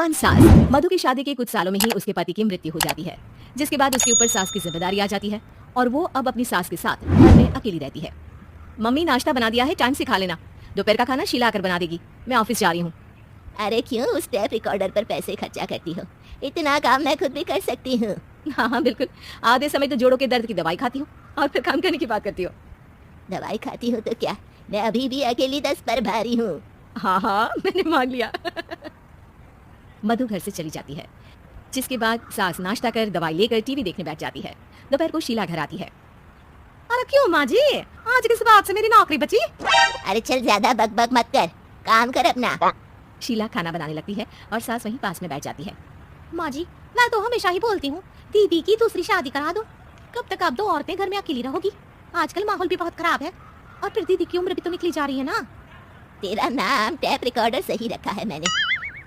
बुद्धिमान सास। मधु की शादी के कुछ सालों में ही उसके पति की मृत्यु हो जाती है, जिसके बाद उसके ऊपर सास की जिम्मेदारी आ जाती है और वो अब अपनी सास के साथ घर में अकेली रहती है। मम्मी नाश्ता बना दिया है, टाइम से खा लेना। दोपहर का खाना शीला आकर बना देगी, मैं ऑफिस जा रही हूँ। अरे क्यों उस टेप रिकॉर्डर पर पैसे खर्चा करती हो? इतना काम मैं खुद भी कर सकती हूँ। हाँ बिल्कुल, आधे समय तो जोड़ों के दर्द की दवाई खाती हूँ और फिर काम करने की बात करती हो। दवाई खाती हो तो क्या, मैं अभी भी अकेली 10 पर भारी हूँ। हाँ मैंने मान लिया। मधु घर से चली जाती है, जिसके बाद सास नाश्ता कर दवाई लेकर टीवी देखने बैठ जाती है। दोपहर को शीला घर आती है। अरे क्यों माँ जी, आज किस बात से मेरी नौकरी बची? अरे चल ज्यादा बकबक मत कर, काम कर अपना। शीला खाना बनाने लगती है और सास वहीं पास में बैठ जाती है। माँ जी, मैं तो हमेशा ही बोलती हूँ दीदी की दूसरी शादी करा दो। कब तक आप 2 औरतें घर में अकेली रहोगी? आजकल माहौल भी बहुत खराब है और फिर दीदी की उम्र भी तो निकली जा रही है ना। तेरा नाम टेप रिकॉर्डर सही रखा है मैंने।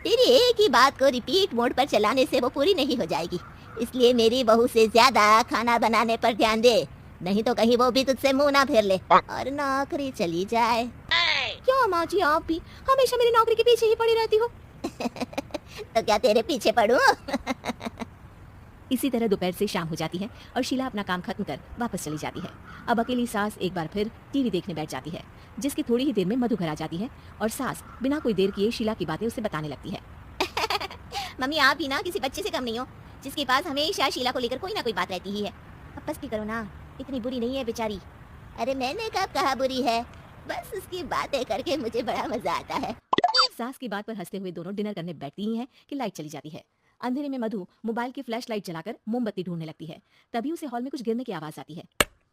तेरी एक ही बात को रिपीट मोड पर चलाने से वो पूरी नहीं हो जाएगी, इसलिए मेरी बहू से ज्यादा खाना बनाने पर ध्यान दे, नहीं तो कहीं वो भी तुझसे मुंह ना फेर ले और नौकरी चली जाए। क्या माँ जी, आप भी हमेशा मेरी नौकरी के पीछे ही पड़ी रहती हो। तो क्या तेरे पीछे पड़ूं? इसी तरह दोपहर से शाम हो जाती है और शीला अपना काम खत्म कर वापस चली जाती है। अब अकेली सास एक बार फिर टीवी देखने बैठ जाती है, जिसकी थोड़ी ही देर में मधु घर आ जाती है और सास बिना कोई देर किए शीला की बातें उसे बताने लगती है। मम्मी आप भी ना किसी बच्चे से कम नहीं हो, जिसके पास हमेशा शीला को लेकर कोई ना कोई बात रहती ही है। अब बस भी करो ना, इतनी बुरी नहीं है बेचारी। अरे मैंने कब कहा बुरी है, बस उसकी बातें करके मुझे बड़ा मजा आता है। सास की बात पर हंसते हुए दोनों डिनर करने बैठती ही हैं कि लाइट चली जाती है। अंधेरे में मधु मोबाइल की फ्लैश लाइट जलाकर मोमबत्ती ढूंढने लगती है। तभी उसे हॉल में कुछ गिरने की आवाज आती है।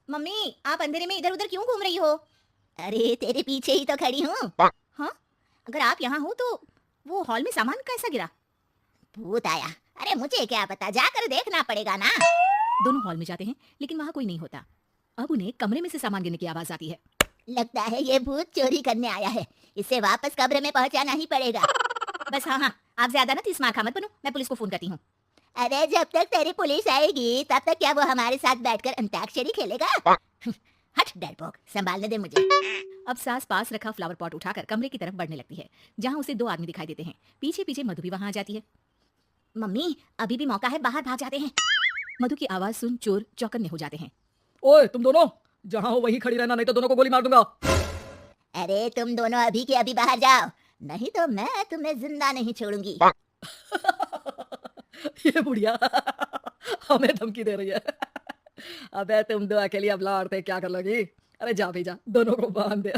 मम्मी आप अंधेरे में इधर उधर क्यों घूम रही हो? अरे तेरे पीछे ही तो खड़ी हूँ। हाँ, अगर आप यहाँ हो तो वो हॉल में सामान कैसा गिरा? भूत आया। अरे मुझे क्या पता, जाकर देखना पड़ेगा ना। दोनों हॉल में जाते हैं लेकिन वहाँ कोई नहीं होता। अब उन्हें कमरे में से सामान गिरने की आवाज आती है। लगता है ये भूत चोरी करने आया है, इसे वापस कब्र में पहुंचाना ही पड़ेगा। बस हाँ, आप ज्यादा ना तीस मार खा मत बनो, मैं पुलिस को फोन करती हूँ। अरे जब तक तेरी पुलिस आएगी तब तक क्या वो हमारे साथ बैठकर अंताक्षरी खेलेगा? हट डरपोक, संभालने दे मुझे। अब सास पास रखा फ्लावर पॉट उठाकर कमरे की तरफ बढ़ने लगती है, जहाँ उसे 2 आदमी दिखाई देते हैं। पीछे पीछे मधु भी वहाँ आ जाती है। मम्मी अभी भी मौका है, बाहर भाग जाते हैं। मधु की आवाज सुन चोर चौकन्ने हो जाते हैं। ओए तुम दोनों, जहाँ हो वहीं खड़ी रहना, नहीं तो दोनों को गोली मार दूंगा। अरे तुम दोनों अभी के अभी बाहर जाओ, नहीं तो मैं तुम्हें जिंदा नहीं छोड़ूंगी। ये बुढ़िया हमें धमकी दे रही है। अबे तुम दो अकेली अब लड़ते क्या कर लोगी? अरे जा भी जा, दोनों को बांध दे।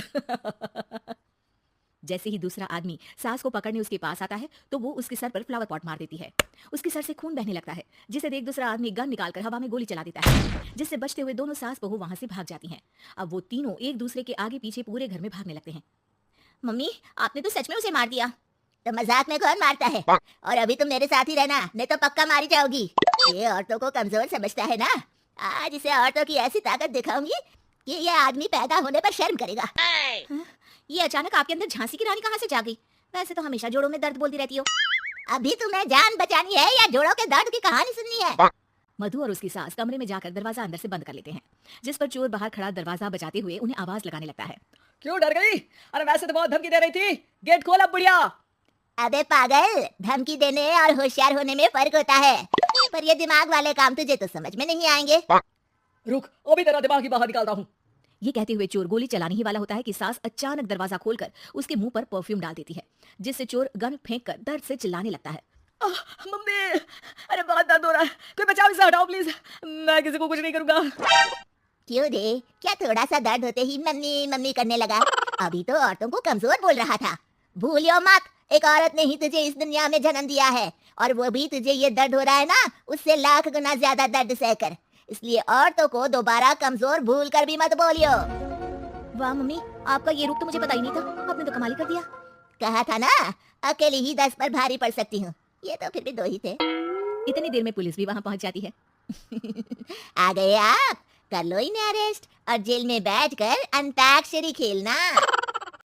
जैसे ही दूसरा आदमी सास को पकड़ने उसके पास आता है तो वो उसके सर पर फ्लावर पॉट मार देती है। उसके सर से खून बहने लगता है, जिसे देख दूसरा आदमी गन निकालकर हवा में गोली चला देता है, जिससे बचते हुए दोनों सास बहू वहां से भाग जाती हैं। अब वो तीनों एक दूसरे के आगे पीछे पूरे घर में भागने लगते हैं। मम्मी आपने तो सच में उसे मार दिया। तो मजाक में कौन मारता है? और अभी तुम मेरे साथ ही रहना, नहीं तो पक्का मारी जाओगी। ये औरतों को कमजोर समझता है ना, आज इसे औरतों की ऐसी ताकत दिखाऊंगी कि ये आदमी पैदा होने पर शर्म करेगा। ये अचानक आपके अंदर झांसी की रानी कहाँ से जागी? वैसे तो हमेशा जोड़ों में दर्द बोलती रहती हो। अभी तुम्हें जान बचानी है या जोड़ों के दर्द की कहानी सुननी है? मधु और उसकी सास कमरे में जाकर दरवाजा अंदर से बंद कर लेते हैं, जिस पर चोर बाहर खड़ा दरवाजा बजाते हुए उन्हें आवाज लगाने लगता है। क्यों डर गई? अरे वैसे तो बहुत धमकी दे रही थी, गेट खोल अब बुढ़िया। अबे पागल, धमकी देने और होशियार होने में फर्क होता है, पर ये दिमाग वाले काम तुझे तो समझ में नहीं आएंगे। रुक, वो भी तेरा दिमाग ही बाहर निकालता हूँ। ये कहते हुए चोर गोली चलाने ही वाला होता है कि सास अचानक दरवाजा खोलकर उसके मुंह पर परफ्यूम डाल देती है, जिससे चोर गन फेंककर दर्द से चिल्लाने लगता है। मम्मी, अरे बहुत दर्द हो रहा है, कोई बचाओ, इसे हटाओ प्लीज, मैं किसी को कुछ नहीं करूंगा। क्यों रे, क्या थोड़ा सा दर्द होते ही मम्मी मम्मी करने लगा? अभी तो औरतों को कमजोर बोल रहा था। भूलियो मत, एक औरत ने ही तुझे इस दुनिया में जन्म दिया है, और वो भी तुझे ये दर्द हो रहा है ना, उससे लाख गुना ज्यादा दर्द सहकर। इसलिए औरतों को दोबारा कमजोर भूल कर भी मत बोलियो। वाह मम्मी, आपका ये रूप तो मुझे पता ही नहीं था, आपने तो कमाल ही कर दिया। कहा था ना, अकेली ही 10 पर भारी पड़ सकती हूँ, ये तो फिर भी 2 ही थे। इतनी देर में पुलिस भी वहाँ पहुँच जाती है। आ गए आप, कर लो इन्हें अरेस्ट और जेल में बैठकर अंताक्षरी खेलना।